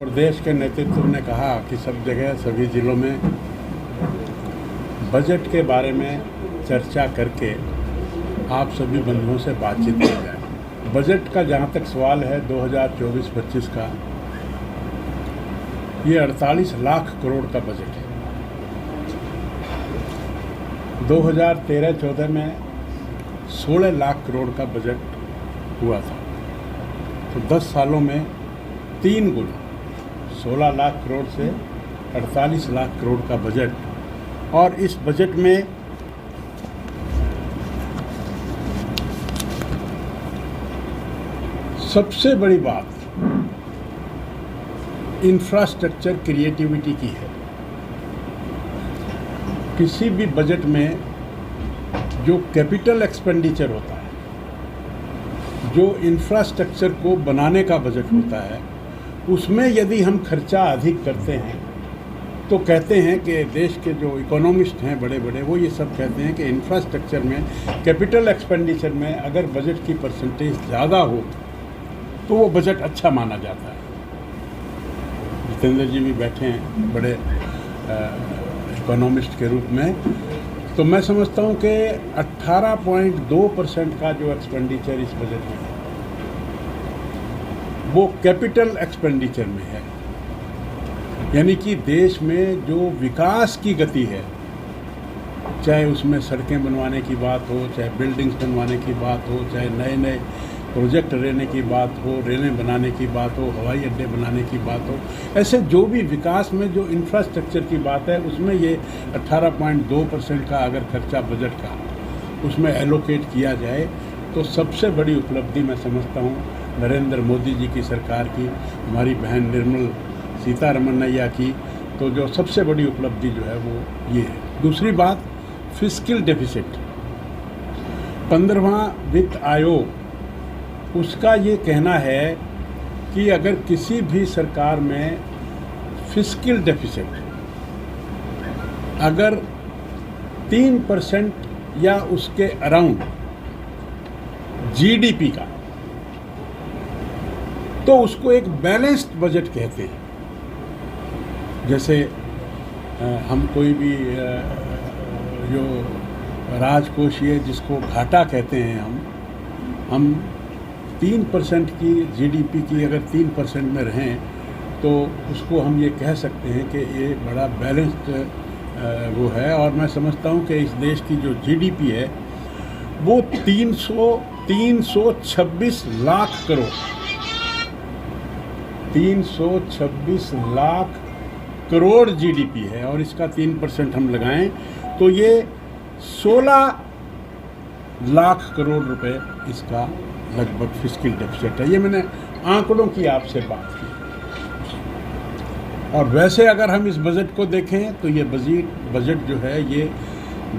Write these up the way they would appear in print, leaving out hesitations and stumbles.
प्रदेश के नेतृत्व ने कहा कि सब जगह सभी ज़िलों में बजट के बारे में चर्चा करके आप सभी बंधुओं से बातचीत की जाए। बजट का जहाँ तक सवाल है 2024-25 का, ये 48 लाख करोड़ का बजट है। 2013-14 में 16 लाख करोड़ का बजट हुआ था, तो 10 सालों में 3 गुना 16 लाख करोड़ से 48 लाख करोड़ का बजट। और इस बजट में सबसे बड़ी बात इंफ्रास्ट्रक्चर क्रिएटिविटी की है। किसी भी बजट में जो कैपिटल एक्सपेंडिचर होता है, जो इंफ्रास्ट्रक्चर को बनाने का बजट होता है, उसमें यदि हम खर्चा अधिक करते हैं तो कहते हैं कि देश के जो इकोनॉमिस्ट हैं बड़े बड़े, वो ये सब कहते हैं कि इंफ्रास्ट्रक्चर में, कैपिटल एक्सपेंडिचर में अगर बजट की परसेंटेज ज़्यादा हो तो वो बजट अच्छा माना जाता है। जितेंद्र जी भी बैठे हैं बड़े इकोनॉमिस्ट के रूप में, तो मैं समझता हूँ कि 18.2% का जो एक्सपेंडिचर इस बजट में है वो कैपिटल एक्सपेंडिचर में है। यानी कि देश में जो विकास की गति है, चाहे उसमें सड़कें बनवाने की बात हो, चाहे बिल्डिंग्स बनवाने की बात हो, चाहे नए नए प्रोजेक्ट लेने की बात हो, रेलें बनाने की बात हो, हवाई अड्डे बनाने की बात हो, ऐसे जो भी विकास में जो इंफ्रास्ट्रक्चर की बात है, उसमें ये 18.2% का अगर खर्चा बजट का उसमें एलोकेट किया जाए तो सबसे बड़ी उपलब्धि मैं समझता हूँ नरेंद्र मोदी जी की सरकार की, हमारी बहन निर्मल सीतारमणैया की, तो जो सबसे बड़ी उपलब्धि जो है वो ये है। दूसरी बात, फिस्कल डेफिसिट, 15वां वित्त आयोग, उसका ये कहना है कि अगर किसी भी सरकार में फिस्कल डेफिसिट अगर 3% या उसके अराउंड जीडीपी का, तो उसको एक बैलेंस्ड बजट कहते हैं। जैसे हम कोई भी जो राजकोषीय जिसको घाटा कहते हैं, हम 3% की जीडीपी की अगर 3% में रहें तो उसको हम ये कह सकते हैं कि ये बड़ा बैलेंस्ड वो है। और मैं समझता हूँ कि इस देश की जो जीडीपी है वो 326 लाख करोड़, 326 लाख करोड़ जीडीपी है, और इसका 3% हम लगाएं तो ये 16 लाख करोड़ रुपए इसका लगभग फिस्कल डेफिसिट है। ये मैंने आंकड़ों की आपसे बात की। और वैसे अगर हम इस बजट को देखें तो ये बजट जो है ये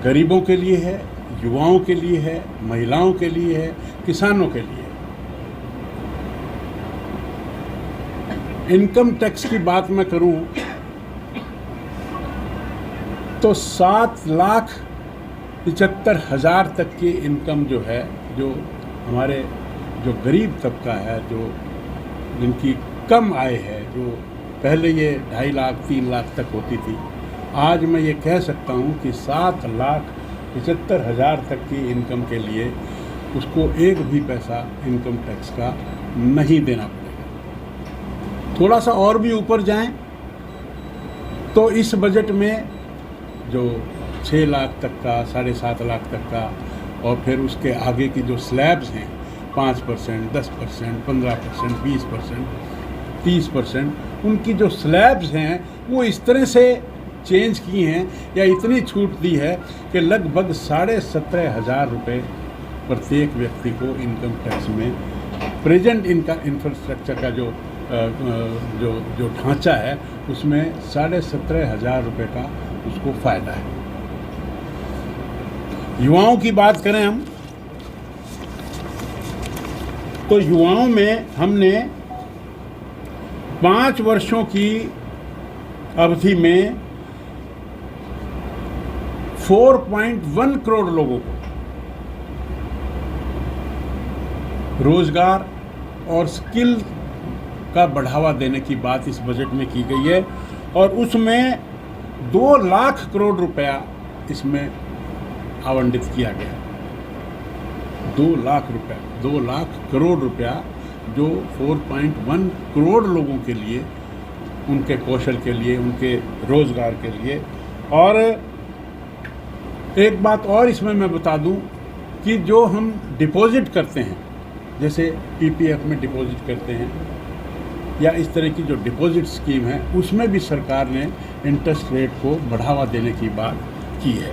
गरीबों के लिए है, युवाओं के लिए है, महिलाओं के लिए है, किसानों के लिए है। इनकम टैक्स की बात मैं करूं तो 7,75,000 तक की इनकम जो है, जो हमारे जो गरीब तबका है, जो जिनकी कम आय है, जो पहले ये 2.5 लाख 3 लाख तक होती थी, आज मैं ये कह सकता हूँ कि 7,75,000 तक की इनकम के लिए उसको एक भी पैसा इनकम टैक्स का नहीं देना पड़ेगा। थोड़ा सा और भी ऊपर जाएं तो इस बजट में जो 6 लाख तक का, 7.5 लाख तक का, और फिर उसके आगे की जो स्लैब्स हैं 5%, 10%, 15%, 20%, 30%, उनकी जो स्लैब्स हैं वो इस तरह से चेंज की हैं या इतनी छूट दी है कि लगभग 17,500 रुपये प्रत्येक व्यक्ति को इनकम टैक्स में प्रेजेंट इनका इंफ्रास्ट्रक्चर का जो ढांचा है उसमें 17,500 रुपये का उसको फ़ायदा है। युवाओं की बात करें हम तो युवाओं में हमने 5 वर्षों की अवधि में 4.1 करोड़ लोगों को रोजगार और स्किल का बढ़ावा देने की बात इस बजट में की गई है और उसमें 2 लाख करोड़ रुपया इसमें आवंटित किया गया। 2 लाख रुपया, 2 लाख करोड़ रुपया जो 4.1 करोड़ लोगों के लिए, उनके कौशल के लिए, उनके रोज़गार के लिए। और एक बात और इसमें मैं बता दूं कि जो हम डिपॉजिट करते हैं, जैसे पीपीएफ में डिपॉजिट करते हैं या इस तरह की जो डिपॉजिट स्कीम है, उसमें भी सरकार ने इंटरेस्ट रेट को बढ़ावा देने की बात की है।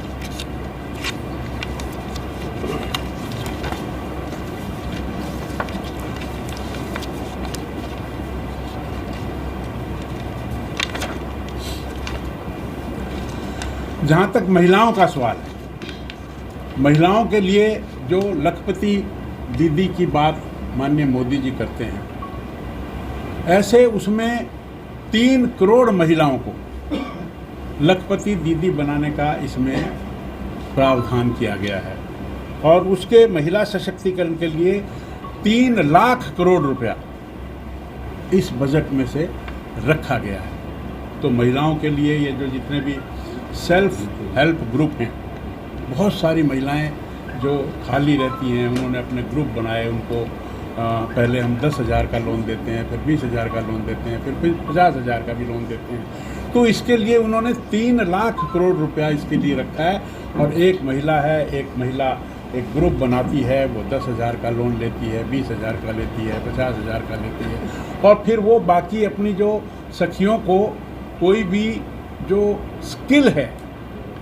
जहाँ तक महिलाओं का सवाल है, महिलाओं के लिए जो लखपति दीदी की बात माननीय मोदी जी करते हैं, ऐसे उसमें 3 करोड़ महिलाओं को लखपति दीदी बनाने का इसमें प्रावधान किया गया है और उसके महिला सशक्तिकरण के लिए 3 लाख करोड़ रुपया इस बजट में से रखा गया है। तो महिलाओं के लिए ये जो जितने भी सेल्फ हेल्प ग्रुप हैं, बहुत सारी महिलाएं जो खाली रहती हैं, उन्होंने अपने ग्रुप बनाए, उनको पहले हम 10,000 का लोन देते हैं, फिर 20,000 का लोन देते हैं, फिर 50,000 का भी लोन देते हैं। तो इसके लिए उन्होंने 3 लाख करोड़ रुपया इसके लिए रखा है और एक महिला एक ग्रुप बनाती है, वो 10,000 का लोन लेती है, 20,000 का लेती है, 50,000 का लेती है और फिर वो बाकी अपनी जो सखियों को कोई भी जो स्किल है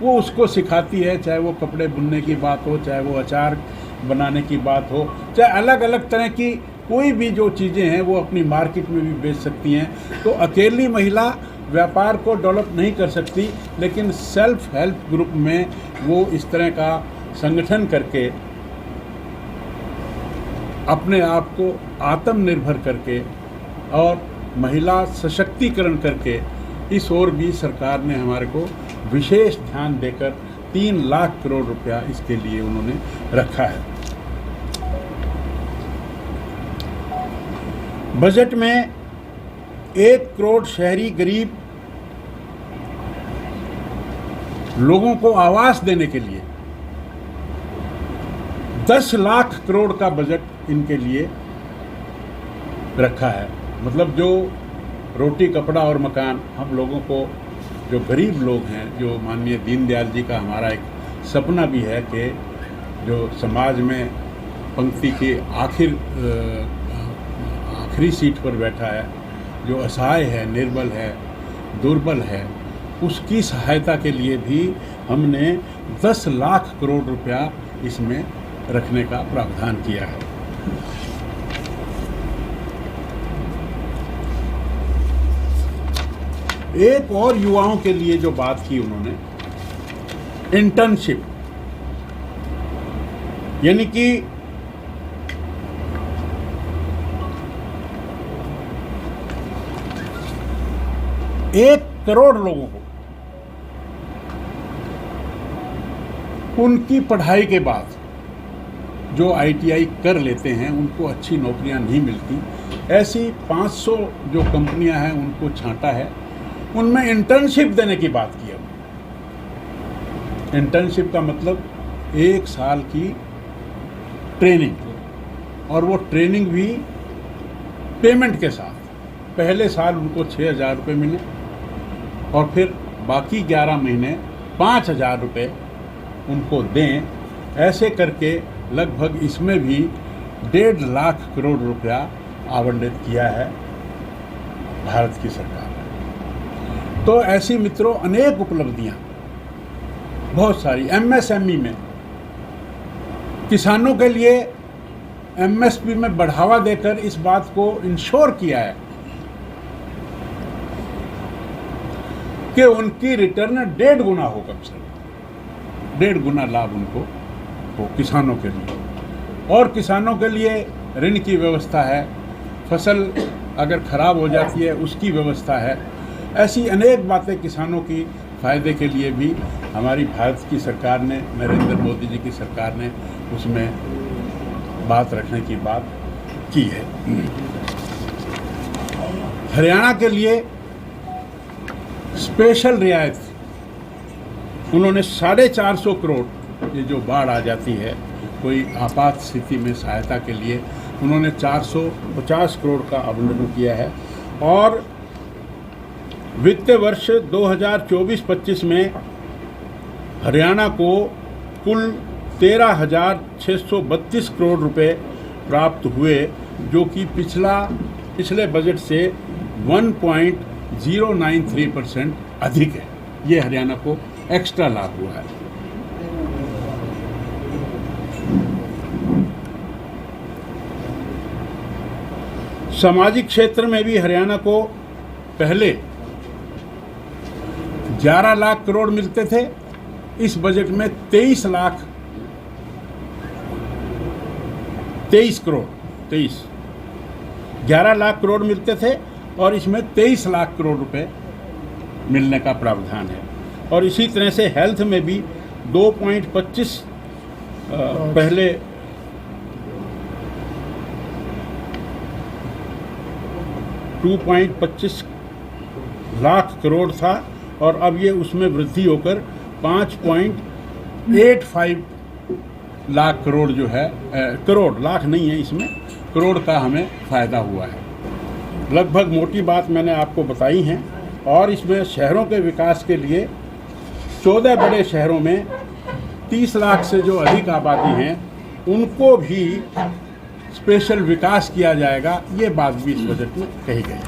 वो उसको सिखाती है, चाहे वो कपड़े बुनने की बात हो, चाहे वो अचार बनाने की बात हो, चाहे अलग अलग तरह की कोई भी जो चीज़ें हैं वो अपनी मार्केट में भी बेच सकती हैं। तो अकेली महिला व्यापार को डेवलप नहीं कर सकती, लेकिन सेल्फ हेल्प ग्रुप में वो इस तरह का संगठन करके अपने आप को आत्मनिर्भर करके और महिला सशक्तिकरण करके इस ओर भी सरकार ने हमारे को विशेष ध्यान देकर 3 लाख करोड़ रुपया इसके लिए उन्होंने रखा है। बजट में 1 करोड़ शहरी गरीब लोगों को आवास देने के लिए 10 लाख करोड़ का बजट इनके लिए रखा है। मतलब जो रोटी कपड़ा और मकान हम लोगों को, जो गरीब लोग हैं, जो माननीय दीनदयाल जी का हमारा एक सपना भी है कि जो समाज में पंक्ति के आखिरी सीट पर बैठा है, जो असहाय है, निर्बल है, दुर्बल है, उसकी सहायता के लिए भी हमने 10 लाख करोड़ रुपया इसमें रखने का प्रावधान किया है। एक और युवाओं के लिए जो बात की उन्होंने, इंटर्नशिप, यानी कि 1 करोड़ लोगों को उनकी पढ़ाई के बाद जो ITI कर लेते हैं उनको अच्छी नौकरियां नहीं मिलती, ऐसी 500 जो कंपनियां हैं उनको छांटा है, उनमें इंटर्नशिप देने की बात की है। इंटर्नशिप का मतलब 1 साल की ट्रेनिंग, और वो ट्रेनिंग भी पेमेंट के साथ। पहले साल उनको 6,000 रुपये मिले और फिर बाकी 11 महीने 5,000 रुपये उनको दें। ऐसे करके लगभग इसमें भी 1.5 लाख करोड़ रुपया आवंटित किया है भारत की सरकार ने। तो ऐसी मित्रों अनेक उपलब्धियां, बहुत सारी। MSME में किसानों के लिए MSP में बढ़ावा देकर इस बात को इंश्योर किया है कि उनकी रिटर्न 1.5 गुना हो, कम से कम 1.5 गुना लाभ उनको हो किसानों के लिए। और किसानों के लिए ऋण की व्यवस्था है, फसल अगर खराब हो जाती है उसकी व्यवस्था है। ऐसी अनेक बातें किसानों की फ़ायदे के लिए भी हमारी भारत की सरकार ने, नरेंद्र मोदी जी की सरकार ने उसमें बात रखने की बात की है। हरियाणा के लिए स्पेशल रियायत उन्होंने 450 करोड़, ये जो बाढ़ आ जाती है कोई आपात स्थिति में सहायता के लिए, उन्होंने 450 करोड़ का आवंटन किया है। और वित्त वर्ष 2024-25 में हरियाणा को कुल 13,632 करोड़ रुपए प्राप्त हुए, जो कि पिछले बजट से 1.093% अधिक है। ये हरियाणा को एक्स्ट्रा लाभ हुआ है। सामाजिक क्षेत्र में भी हरियाणा को पहले 11 लाख करोड़ मिलते थे, इस बजट में 23 करोड़ 11 लाख करोड़ मिलते थे और इसमें 23 लाख करोड़ रुपए मिलने का प्रावधान है। और इसी तरह से हेल्थ में भी 2.25 पहले 2.25 लाख करोड़ था और अब ये उसमें वृद्धि होकर 5.85 लाख करोड़ जो है, करोड़, लाख नहीं है इसमें, करोड़ का हमें फ़ायदा हुआ है। लगभग मोटी बात मैंने आपको बताई हैं। और इसमें शहरों के विकास के लिए 14 बड़े शहरों में 30 लाख से जो अधिक आबादी हैं उनको भी स्पेशल विकास किया जाएगा, ये बात भी इस बजट में कही गई है।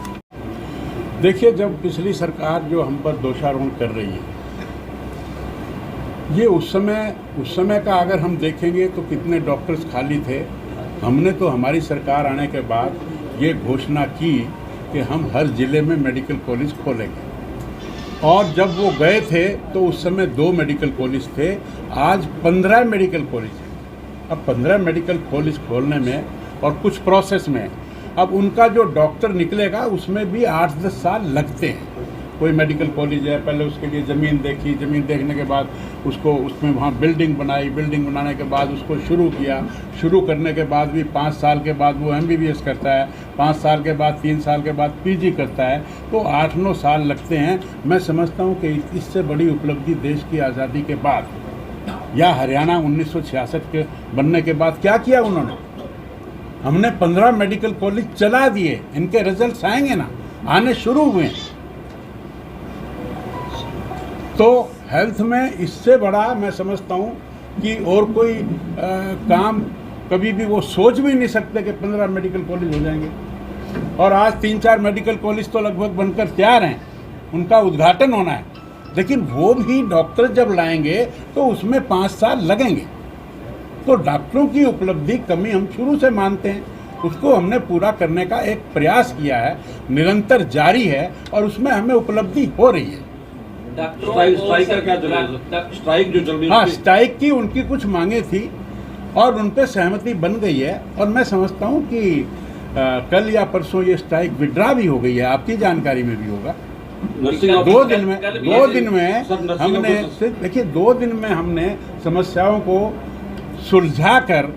देखिए, जब पिछली सरकार जो हम पर दोषारोपण कर रही है, ये उस समय का अगर हम देखेंगे तो कितने डॉक्टर्स खाली थे। हमने तो हमारी सरकार आने के बाद ये घोषणा की कि हम हर ज़िले में मेडिकल कॉलेज खोलेंगे, और जब वो गए थे तो उस समय 2 मेडिकल कॉलेज थे, आज 15 मेडिकल कॉलेज हैं। अब 15 मेडिकल कॉलेज खोलने में और कुछ प्रोसेस में, अब उनका जो डॉक्टर निकलेगा उसमें भी 8-10 साल लगते हैं। कोई मेडिकल कॉलेज है, पहले उसके लिए ज़मीन देखी, ज़मीन देखने के बाद उसको उसमें वहाँ बिल्डिंग बनाई, बिल्डिंग बनाने के बाद उसको शुरू किया, शुरू करने के बाद भी 5 साल के बाद वो MBBS करता है, 5 साल के बाद 3 साल के बाद PG करता है, तो 8-9 साल लगते हैं। मैं समझता हूँ कि इससे बड़ी उपलब्धि देश की आज़ादी के बाद या हरियाणा 1966 के बनने के बाद क्या किया उन्होंने। हमने 15 मेडिकल कॉलेज चला दिए, इनके रिजल्ट्स आएंगे ना, आने शुरू हुए। तो हेल्थ में इससे बड़ा मैं समझता हूँ कि और कोई काम कभी भी वो सोच भी नहीं सकते कि 15 मेडिकल कॉलेज हो जाएंगे। और आज 3-4 मेडिकल कॉलेज तो लगभग बनकर तैयार हैं, उनका उद्घाटन होना है, लेकिन वो भी डॉक्टर जब लाएंगे तो उसमें 5 साल लगेंगे। तो डॉक्टरों की उपलब्धि कमी हम शुरू से मानते हैं, उसको हमने पूरा करने का एक प्रयास किया है, निरंतर जारी है और उसमें हमें उपलब्धि हो रही है। स्ट्राइक का क्या स्ट्राइक जो चल रही है? हाँ, स्ट्राइक की उनकी कुछ मांगे थी और उन पर सहमति बन गई है, और मैं समझता हूँ कि कल या परसों ये स्ट्राइक विड्रा भी हो गई है, आपकी जानकारी में भी होगा। 2 दिन में हमने, देखिए 2 दिन में हमने समस्याओं को सुलझाकर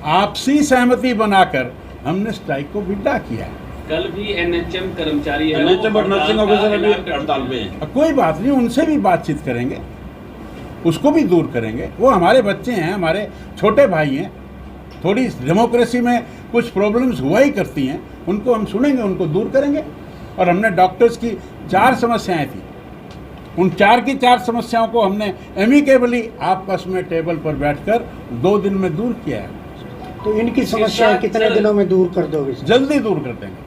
आपसी सहमति बनाकर हमने स्ट्राइक को विड्रा किया है। कल भी NHM कर्मचारी है, NHM और नर्सिंग ऑफिसर अभी हड़ताल पे हैं। कोई बात नहीं, उनसे भी बातचीत करेंगे, उसको भी दूर करेंगे। वो हमारे बच्चे हैं, हमारे छोटे भाई हैं। थोड़ी डेमोक्रेसी में कुछ प्रॉब्लम्स हुआ ही करती हैं, उनको हम सुनेंगे, उनको दूर करेंगे। और हमने डॉक्टर्स की 4 समस्याएं थी, उन 4 की 4 समस्याओं को हमने एमिकेबली आपस में टेबल पर बैठकर 2 दिन में दूर किया है। तो इनकी समस्याएं कितने दिनों में दूर कर दोगे? जल्दी दूर कर देंगे।